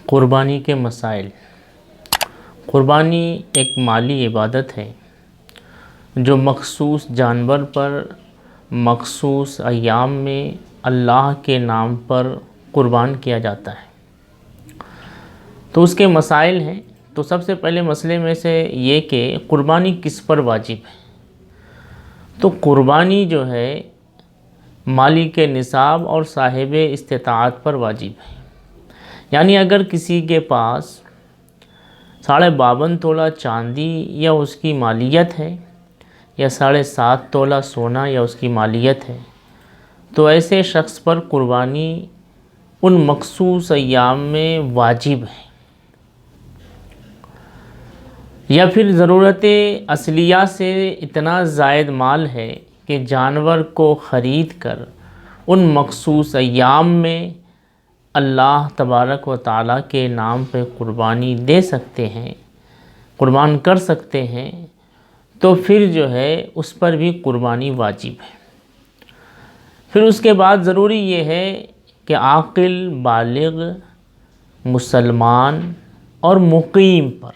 قربانی کے مسائل۔ قربانی ایک مالی عبادت ہے جو مخصوص جانور پر مخصوص ایام میں اللہ کے نام پر قربان کیا جاتا ہے۔ تو اس کے مسائل ہیں۔ تو سب سے پہلے مسئلے میں سے یہ کہ قربانی کس پر واجب ہے۔ تو قربانی جو ہے مالک نصاب اور صاحب استطاعت پر واجب ہے۔ یعنی اگر کسی کے پاس 52.5 تولہ چاندی یا اس کی مالیت ہے یا 7.5 تولہ سونا یا اس کی مالیت ہے تو ایسے شخص پر قربانی ان مخصوص ایام میں واجب ہے۔ یا پھر ضرورت اصلیہ سے اتنا زائد مال ہے کہ جانور کو خرید کر ان مخصوص ایام میں اللہ تبارک و تعالیٰ کے نام پہ قربانی دے سکتے ہیں، قربان کر سکتے ہیں، تو پھر جو ہے اس پر بھی قربانی واجب ہے۔ پھر اس کے بعد ضروری یہ ہے کہ عاقل، بالغ، مسلمان اور مقیم پر،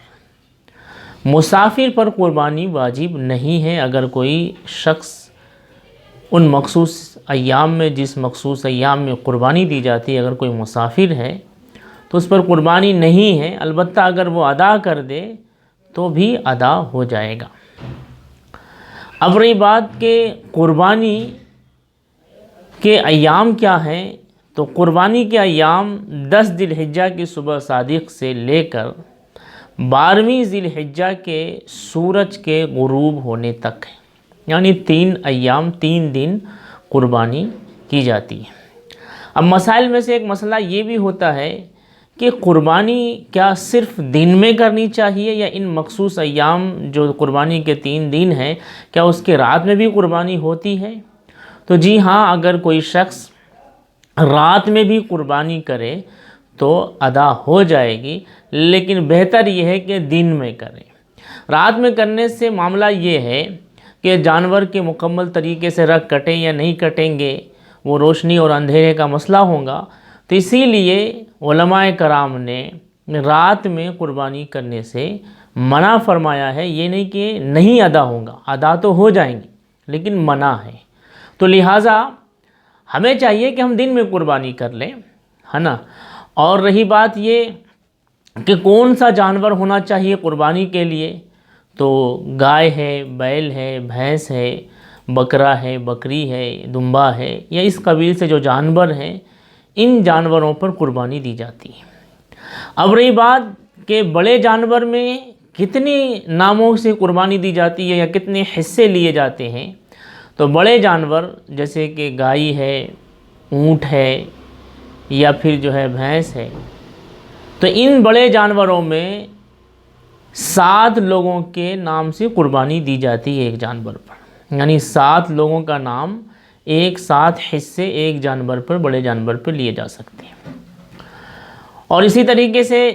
مسافر پر قربانی واجب نہیں ہے۔ اگر کوئی شخص ان مخصوص ایام میں، جس مخصوص ایام میں قربانی دی جاتی ہے، اگر کوئی مسافر ہے تو اس پر قربانی نہیں ہے، البتہ اگر وہ ادا کر دے تو بھی ادا ہو جائے گا۔ اب رہی بات کہ قربانی کے ایام کیا ہیں، تو قربانی کے ایام 10 ذی الحجہ کی صبح صادق سے لے کر 12ویں ذی الحجہ کے سورج کے غروب ہونے تک ہے۔ یعنی 3 ایام، 3 دن قربانی کی جاتی ہے۔ اب مسائل میں سے ایک مسئلہ یہ بھی ہوتا ہے کہ قربانی کیا صرف دن میں کرنی چاہیے یا ان مخصوص ایام جو قربانی کے 3 دن ہیں کیا اس کے رات میں بھی قربانی ہوتی ہے؟ تو جی ہاں، اگر کوئی شخص رات میں بھی قربانی کرے تو ادا ہو جائے گی، لیکن بہتر یہ ہے کہ دن میں کریں۔ رات میں کرنے سے معاملہ یہ ہے کہ جانور کے مکمل طریقے سے رگ کٹیں یا نہیں کٹیں گے، وہ روشنی اور اندھیرے کا مسئلہ ہوگا۔ تو اسی لیے علماء کرام نے رات میں قربانی کرنے سے منع فرمایا ہے۔ یہ نہیں کہ نہیں ادا ہوگا، ادا تو ہو جائیں گے، لیکن منع ہے۔ تو لہٰذا ہمیں چاہیے کہ ہم دن میں قربانی کر لیں، ہے نا۔ اور رہی بات یہ کہ کون سا جانور ہونا چاہیے قربانی کے لیے، تو گائے ہے، بیل ہے، بھینس ہے، بکرا ہے، بکری ہے، دمبا ہے، یا اس قبیل سے جو جانور ہیں ان جانوروں پر قربانی دی جاتی ہے۔ اب رہی بات کہ بڑے جانور میں کتنی ناموں سے قربانی دی جاتی ہے یا کتنے حصے لیے جاتے ہیں، تو بڑے جانور جیسے کہ گائے ہے، اونٹ ہے، یا پھر جو ہے بھینس ہے، تو ان بڑے جانوروں میں 7 لوگوں کے نام سے قربانی دی جاتی ہے ایک جانور پر۔ یعنی 7 لوگوں کا نام، 7 حصے ایک جانور پر، بڑے جانور پر لیے جا سکتے ہیں۔ اور اسی طریقے سے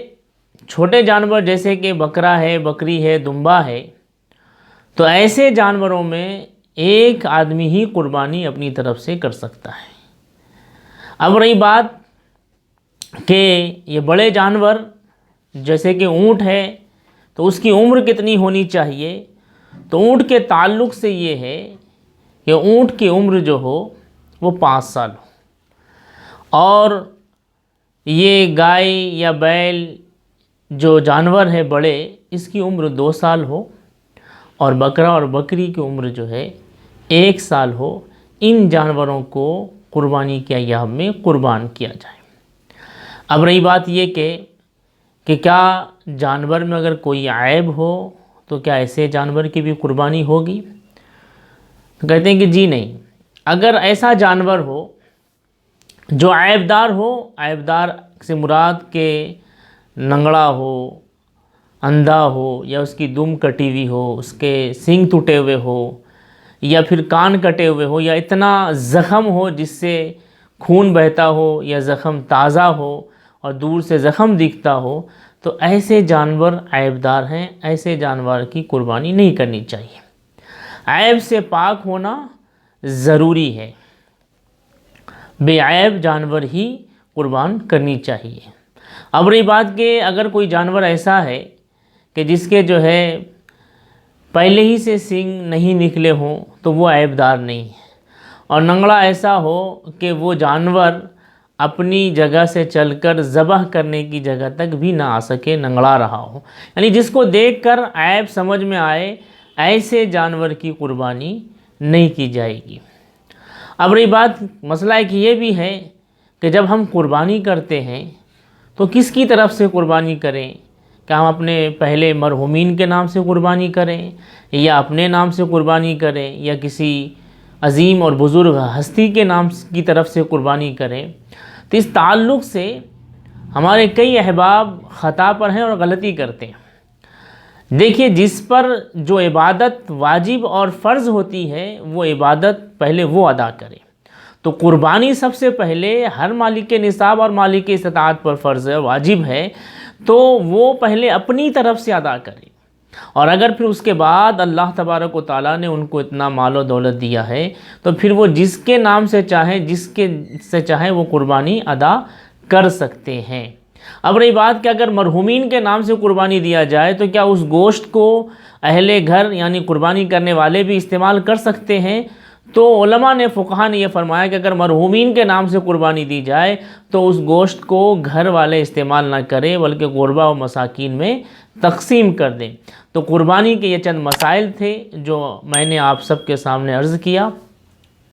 چھوٹے جانور جیسے کہ بکرا ہے، بکری ہے، دمبا ہے، تو ایسے جانوروں میں ایک آدمی ہی قربانی اپنی طرف سے کر سکتا ہے۔ اب رہی بات کہ یہ بڑے جانور جیسے کہ اونٹ ہے تو اس کی عمر کتنی ہونی چاہیے، تو اونٹ کے تعلق سے یہ ہے کہ اونٹ کی عمر جو ہو وہ 5 سال ہو، اور یہ گائے یا بیل جو جانور ہے بڑے، اس کی عمر 2 سال ہو، اور بکرا اور بکری کی عمر جو ہے 1 سال ہو۔ ان جانوروں کو قربانی کے ایام میں قربان کیا جائے۔ اب رہی بات یہ کہ کیا جانور میں اگر کوئی عیب ہو تو کیا ایسے جانور کی بھی قربانی ہوگی؟ تو کہتے ہیں کہ جی نہیں، اگر ایسا جانور ہو جو عیب دار ہو، عیب دار سے مراد کہ ننگڑا ہو، اندھا ہو، یا اس کی دم کٹی ہوئی ہو، اس کے سینگ ٹوٹے ہوئے ہو، یا پھر کان کٹے ہوئے ہو، یا اتنا زخم ہو جس سے خون بہتا ہو، یا زخم تازہ ہو اور دور سے زخم دکھتا ہو، تو ایسے جانور عیب دار ہیں، ایسے جانور کی قربانی نہیں کرنی چاہیے۔ عیب سے پاک ہونا ضروری ہے، بے عیب جانور ہی قربان کرنی چاہیے۔ اب رہی بات کہ اگر کوئی جانور ایسا ہے کہ جس کے جو ہے پہلے ہی سے سینگ نہیں نکلے ہوں تو وہ عیب دار نہیں ہے، اور ننگڑا ایسا ہو کہ وہ جانور اپنی جگہ سے چل کر ذبح کرنے کی جگہ تک بھی نہ آ سکے، ننگڑا رہا ہو، یعنی جس کو دیکھ کر عیب سمجھ میں آئے، ایسے جانور کی قربانی نہیں کی جائے گی۔ اب رہی بات مسئلہ ایک یہ بھی ہے کہ جب ہم قربانی کرتے ہیں تو کس کی طرف سے قربانی کریں؟ کیا ہم اپنے پہلے مرحومین کے نام سے قربانی کریں، یا اپنے نام سے قربانی کریں، یا کسی عظیم اور بزرگ ہستی کے نام کی طرف سے قربانی کریں؟ تو اس تعلق سے ہمارے کئی احباب خطا پر ہیں اور غلطی کرتے ہیں۔ دیکھیے، جس پر جو عبادت واجب اور فرض ہوتی ہے وہ عبادت پہلے وہ ادا کرے۔ تو قربانی سب سے پہلے ہر مالک نصاب اور مالک استطاعت پر فرض ہے، واجب ہے، تو وہ پہلے اپنی طرف سے ادا کرے، اور اگر پھر اس کے بعد اللہ تبارک و تعالیٰ نے ان کو اتنا مال و دولت دیا ہے تو پھر وہ جس کے نام سے چاہیں، جس کے سے چاہیں وہ قربانی ادا کر سکتے ہیں۔ اب رہی بات کہ اگر مرحومین کے نام سے قربانی دیا جائے تو کیا اس گوشت کو اہل گھر یعنی قربانی کرنے والے بھی استعمال کر سکتے ہیں؟ تو علماء نے، فقہاء نے یہ فرمایا کہ اگر مرحومین کے نام سے قربانی دی جائے تو اس گوشت کو گھر والے استعمال نہ کریں بلکہ غربا و مساکین میں تقسیم کر دیں۔ تو قربانی کے یہ چند مسائل تھے جو میں نے آپ سب کے سامنے عرض کیا۔